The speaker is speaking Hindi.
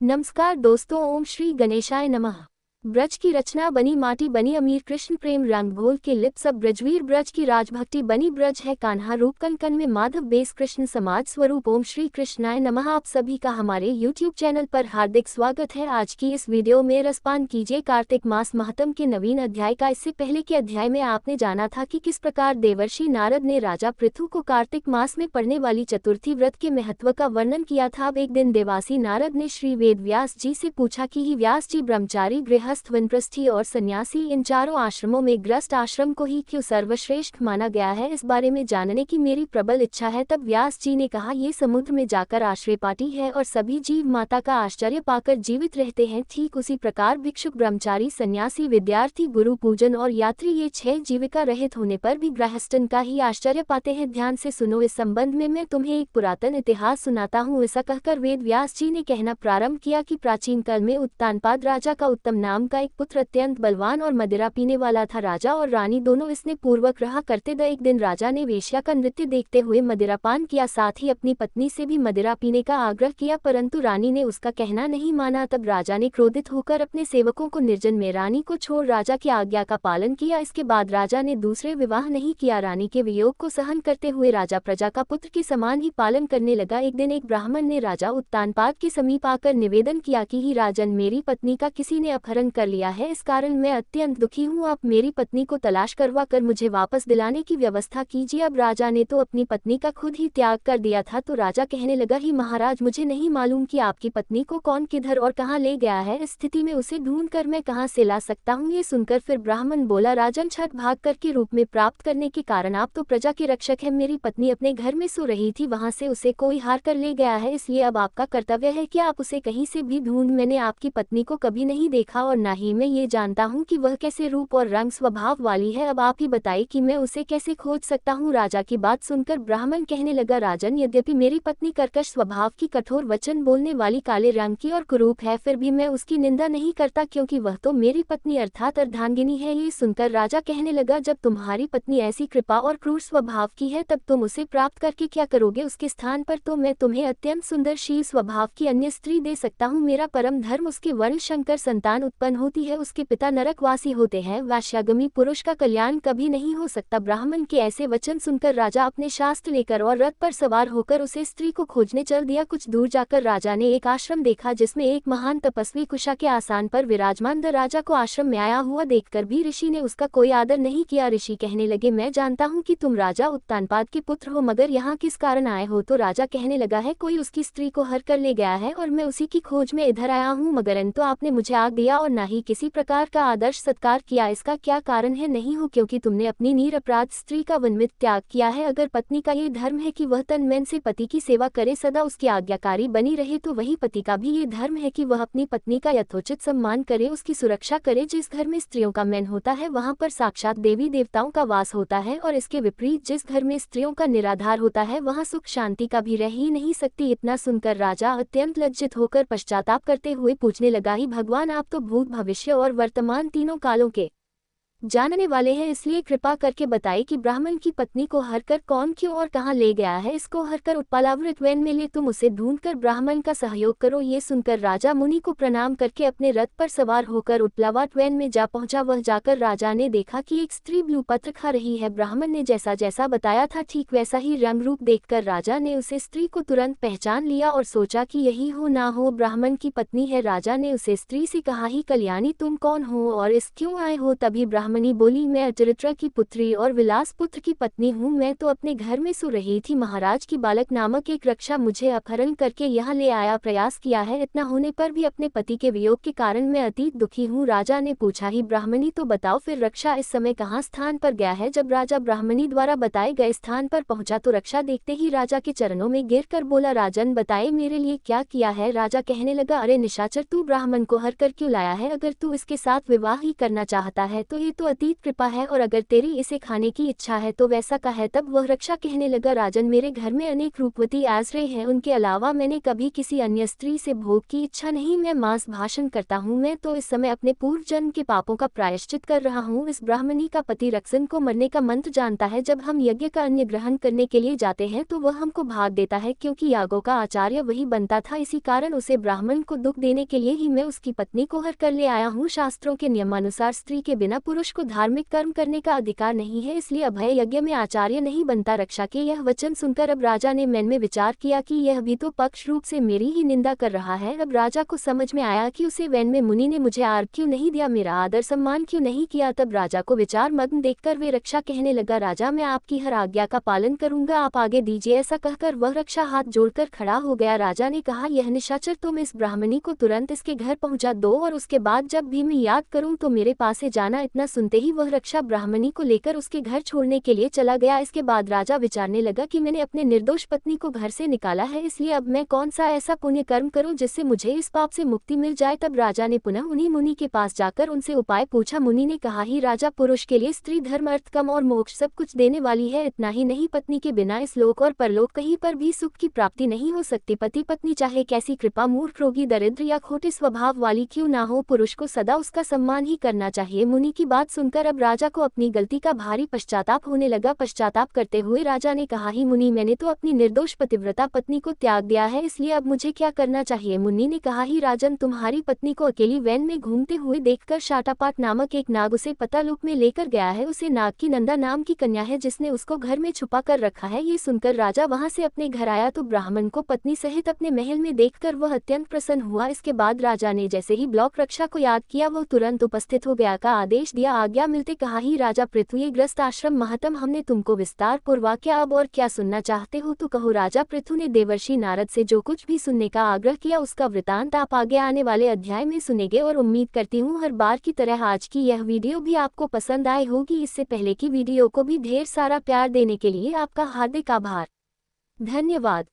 नमस्कार दोस्तों, ओम श्री गणेशाय नमः। ब्रज की रचना बनी माटी बनी अमीर, कृष्ण प्रेम रंग घोल के लिप सब ब्रजवीर, ब्रज की राजभक्ति बनी ब्रज है कान्हा रूप, कन कन में माधव बेस कृष्ण समाज स्वरूप। ओम श्री कृष्णाय नमः। आप सभी का हमारे YouTube चैनल पर हार्दिक स्वागत है। आज की इस वीडियो में रसपान कीजिए कार्तिक मास महत्म के नवीन अध्याय का। इससे पहले के अध्याय में आपने जाना था कि किस प्रकार देवर्षि नारद ने राजा पृथु को कार्तिक मास में पड़ने वाली चतुर्थी व्रत के महत्व का वर्णन किया था। अब एक दिन देवासी नारद ने श्री वेद व्यास जी से पूछा कि ही व्यास जी, ब्रह्मचारी, गृहस्थ, वानप्रस्थी और सन्यासी, इन चारों आश्रमों में ग्रस्त आश्रम को ही क्यों सर्वश्रेष्ठ माना गया है? इस बारे में जानने की मेरी प्रबल इच्छा है। तब व्यास जी ने कहा, ये समुद्र में जाकर आश्रय पाती है और सभी जीव माता का आश्चर्य पाकर जीवित रहते हैं। ठीक उसी प्रकार भिक्षुक, ब्रह्मचारी, सन्यासी, विद्यार्थी, गुरु पूजन और यात्री, ये 6 जीविका रहित होने पर भी गृहस्थन का ही आश्चर्य पाते हैं। ध्यान से सुनो, इस संबंध में मैं तुम्हें एक पुरातन इतिहास सुनाता हूँ। ऐसा कहकर वेद व्यास जी ने कहना प्रारंभ किया कि प्राचीन काल में उत्तानपाद राजा का उत्तम नाम का एक पुत्र अत्यंत बलवान और मदिरा पीने वाला था। राजा और रानी दोनों इसने पूर्वक रहा करते थे। एक दिन राजा ने वेश्या का नृत्य देखते हुए मदिरापान किया, साथ ही अपनी पत्नी से भी मदिरा पीने का आग्रह किया, परंतु रानी ने उसका कहना नहीं माना। तब राजा ने क्रोधित होकर अपने सेवकों को निर्जन में रानी को छोड़ राजा की आज्ञा का पालन किया। इसके बाद राजा ने दूसरे विवाह नहीं किया। रानी के वियोग को सहन करते हुए राजा प्रजा का पुत्र के समान ही पालन करने लगा। एक दिन एक ब्राह्मण ने राजा उत्तानपाद के समीप आकर निवेदन किया कि ही राजन, मेरी पत्नी का किसी ने अपहरण कर लिया है, इस कारण मैं अत्यंत दुखी हूँ। आप मेरी पत्नी को तलाश करवा कर मुझे वापस दिलाने की व्यवस्था कीजिए। अब राजा ने तो अपनी पत्नी का खुद ही त्याग कर दिया था, तो राजा कहने लगा, ही महाराज, मुझे नहीं मालूम कि आपकी पत्नी को कौन किधर और कहाँ ले गया है। इस स्थिति में उसे ढूंढ कर मैं कहाँ से ला सकता हूँ? ये सुनकर फिर ब्राह्मण बोला, राजन, छठ भाग कर के रूप में प्राप्त करने के कारण आप तो प्रजा के रक्षक है। मेरी पत्नी अपने घर में सो रही थी, वहाँ से उसे कोई हार कर ले गया है, इसलिए अब आपका कर्तव्य है कि आप उसे कहीं से भी ढूंढ। मैंने आपकी पत्नी को कभी नहीं देखा और ना ही मैं ये जानता हूँ कि वह कैसे रूप और रंग स्वभाव वाली है। अब आप ही बताइए कि मैं उसे कैसे खोज सकता हूँ? राजा की बात सुनकर ब्राह्मण कहने लगा, राजन, यद्यपि मेरी पत्नी कर्कश स्वभाव की, कठोर वचन बोलने वाली, काले रंग की और कुरूप है, फिर भी मैं उसकी निंदा नहीं करता, क्योंकि वह तो मेरी पत्नी अर्थात अर्धांगिनी है। ये सुनकर राजा कहने लगा, जब तुम्हारी पत्नी ऐसी कृपा और क्रूर स्वभाव की है, तब तुम उसे प्राप्त करके क्या करोगे? उसके स्थान पर तो मैं तुम्हें अत्यंत सुंदर शील स्वभाव की अन्य स्त्री दे सकता हूँ। मेरा परम धर्म, उसके वर्ण शंकर संतान उत्पन्न होती है, उसके पिता नरकवासी होते हैं। वैश्यागमी पुरुष का कल्याण कभी नहीं हो सकता। ब्राह्मण के ऐसे वचन सुनकर राजा अपने शास्त्र लेकर और रथ पर सवार होकर उसे स्त्री को खोजने चल दिया। कुछ दूर जाकर राजा ने एक आश्रम देखा, जिसमें एक महान तपस्वी कुशा के आसान पर विराजमान था। राजा को आश्रम में आया हुआ देखकर भी ऋषि ने उसका कोई आदर नहीं किया। ऋषि कहने लगे, मैं जानता हूँ कि तुम राजा उत्तानपाद के पुत्र हो, मगर यहाँ किस कारण आए हो? तो राजा कहने लगा है, कोई उसकी स्त्री को हर कर ले गया है और मैं उसी की खोज में इधर आया हूँ, मगर तो आपने मुझे आग दिया और न ही किसी प्रकार का आदर्श सत्कार किया। इसका क्या कारण है? नहीं हो, क्योंकि तुमने अपनी निरपराध स्त्री का वनमित त्याग किया है। अगर पत्नी का ये धर्म है कि वह तन मन से पति की सेवा करे, सदा उसकी आज्ञाकारी बनी रहे, तो वही पति का भी ये धर्म है कि वह अपनी पत्नी का यथोचित सम्मान करे, उसकी सुरक्षा करे। जिस घर में स्त्रियों का मन होता है, वहाँ पर साक्षात देवी देवताओं का वास होता है, और इसके विपरीत जिस घर में स्त्रियों का निराधार होता है, वहाँ सुख शांति का भी रह ही नहीं सकती। इतना सुनकर राजा अत्यंत लज्जित होकर पश्चाताप करते हुए पूछने लगा, ही भगवान, आप तो भूत, भविष्य और वर्तमान तीनों कालों के जानने वाले हैं, इसलिए कृपा करके बताइए कि ब्राह्मण की पत्नी को हरकर कौन, क्यों और कहाँ ले गया है? इसको हरकर उत्पलावृत वन में ले तुम उसे ढूंढकर ब्राह्मण का सहयोग करो। ये सुनकर राजा मुनि को प्रणाम करके अपने रथ पर सवार होकर उत्पलावृत वन में जा पहुंचा। वह जाकर राजा ने देखा कि एक स्त्री ब्लू पत्र खा रही है। ब्राह्मण ने जैसा जैसा बताया था, ठीक वैसा ही रंग रूप देखकर राजा ने उसे स्त्री को तुरंत पहचान लिया और सोचा कि यही हो ना हो ब्राह्मण की पत्नी है। राजा ने उसे स्त्री से कहा, ही कल्याणी, तुम कौन हो और इस क्यों आए हो? तभी ब्राह्मणी बोली, मैं अचरित्र की पुत्री और विलास पुत्र की पत्नी हूँ। मैं तो अपने घर में सो रही थी, महाराज की बालक नामक एक रक्षा मुझे अपहरण करके यहाँ ले आया, प्रयास किया है। इतना होने पर भी अपने पति के वियोग के कारण मैं अतीत दुखी हूँ। राजा ने पूछा, ही ब्राह्मणी, तो बताओ फिर रक्षा इस समय कहाँ स्थान पर गया है? जब राजा ब्राह्मणी द्वारा बताए गए स्थान पर पहुंचा तो रक्षा देखते ही राजा के चरणों में गिर कर बोला, राजन, बताए मेरे लिए क्या किया है? राजा कहने लगा, अरे निशाचर, तू ब्राह्मण को हर कर क्यों लाया है? अगर तू इसके साथ विवाह ही करना चाहता है तो ये तो अतीत कृपा है और अगर तेरी इसे खाने की इच्छा है तो वैसा का है। तब वह रक्षा कहने लगा, राजन मेरे घर में अनेक रूपवती आश्रय हैं, उनके अलावा मैंने कभी किसी अन्य स्त्री से भोग की इच्छा नहीं। मैं मांस भाषण करता हूँ, मैं तो इस समय अपने पूर्व जन्म के पापों का प्रायश्चित कर रहा हूँ। इस ब्राह्मणी का पति रक्षण को मरने का मंत्र जानता है। जब हम यज्ञ का अन्य ग्रहण करने के लिए जाते हैं तो वह हमको भाग देता है, क्योंकि यागों का आचार्य वही बनता था। इसी कारण उसे ब्राह्मण को दुख देने के लिए ही मैं उसकी पत्नी को हर कर ले आया हूँ। शास्त्रों के नियमानुसार स्त्री के बिना पुरुष को धार्मिक कर्म करने का अधिकार नहीं है, इसलिए अभय यज्ञ में आचार्य नहीं बनता। रक्षा के यह वचन सुनकर अब राजा ने मन में विचार किया कि यह भी तो पक्ष रूप से मेरी ही निंदा कर रहा है। अब राजा को समझ में आया कि उसे वैन में मुनि ने मुझे आर्घ्य क्यों नहीं दिया, मेरा आदर सम्मान क्यों नहीं किया। तब राजा को विचार मग्न देखकर वे रक्षा कहने लगा, राजा मैं आपकी हर आज्ञा का पालन करूंगा, आप आगे दीजिए। ऐसा कहकर वह रक्षा हाथ जोड़कर खड़ा हो गया। राजा ने कहा, यह निशाचर, तुम इस ब्राह्मणी को तुरंत इसके घर पहुंचा दो और उसके बाद जब भी मैं याद करूं तो मेरे पास से जाना। इतना सुनते ही वह रक्षा ब्राह्मणी को लेकर उसके घर छोड़ने के लिए चला गया। इसके बाद राजा विचारने लगा कि मैंने अपने निर्दोष पत्नी को घर से निकाला है, इसलिए अब मैं कौन सा ऐसा पुण्य कर्म करूं जिससे मुझे इस पाप से मुक्ति मिल जाए। तब राजा ने पुनः उन्हीं मुनि के पास जाकर उनसे उपाय पूछा। मुनि ने कहा, ही राजा, पुरुष के लिए स्त्री धर्म अर्थ काम और मोक्ष सब कुछ देने वाली है। इतना ही नहीं, पत्नी के बिना इस लोक और परलोक कहीं पर भी सुख की प्राप्ति नहीं हो सकती। पति पत्नी चाहे कैसी कृपा मूर्ख, रोगी, दरिद्र या खोटे स्वभाव वाली क्यों ना हो, पुरुष को सदा उसका सम्मान ही करना चाहिए। मुनि की बात सुनकर अब राजा को अपनी गलती का भारी पश्चाताप होने लगा। पश्चाताप करते हुए राजा ने कहा, ही मुनि, मैंने तो अपनी निर्दोष पतिव्रता पत्नी को त्याग दिया है, इसलिए अब मुझे क्या करना चाहिए। मुनि ने कहा, ही राजन, तुम्हारी पत्नी को अकेली वैन में घूमते हुए देखकर शाटापाट नामक एक नाग उसे पतालोक में लेकर गया है। उसे नाग की नंदा नाम की कन्या है जिसने उसको घर में छुपा कर रखा है। ये सुनकर राजा वहां से अपने घर आया तो ब्राह्मण को पत्नी सहित अपने महल में देखकर वह अत्यंत प्रसन्न हुआ। इसके बाद राजा ने जैसे ही ब्लॉक रक्षा को याद किया वह तुरंत उपस्थित हो गया का आदेश दिया। आज्ञा मिलते कहा, ही राजा, पृथ्वी ग्रस्त आश्रम महतम हमने तुमको विस्तार पूर्वक क्या अब और क्या सुनना चाहते हो तो कहो। राजा पृथु ने देवर्षि नारद से जो कुछ भी सुनने का आग्रह किया उसका वृतांत आप आगे आने वाले अध्याय में सुनेंगे और उम्मीद करती हूँ हर बार की तरह आज की यह वीडियो भी आपको पसंद आई होगी। इससे पहले की वीडियो को भी ढेर सारा प्यार देने के लिए आपका हार्दिक आभार। धन्यवाद।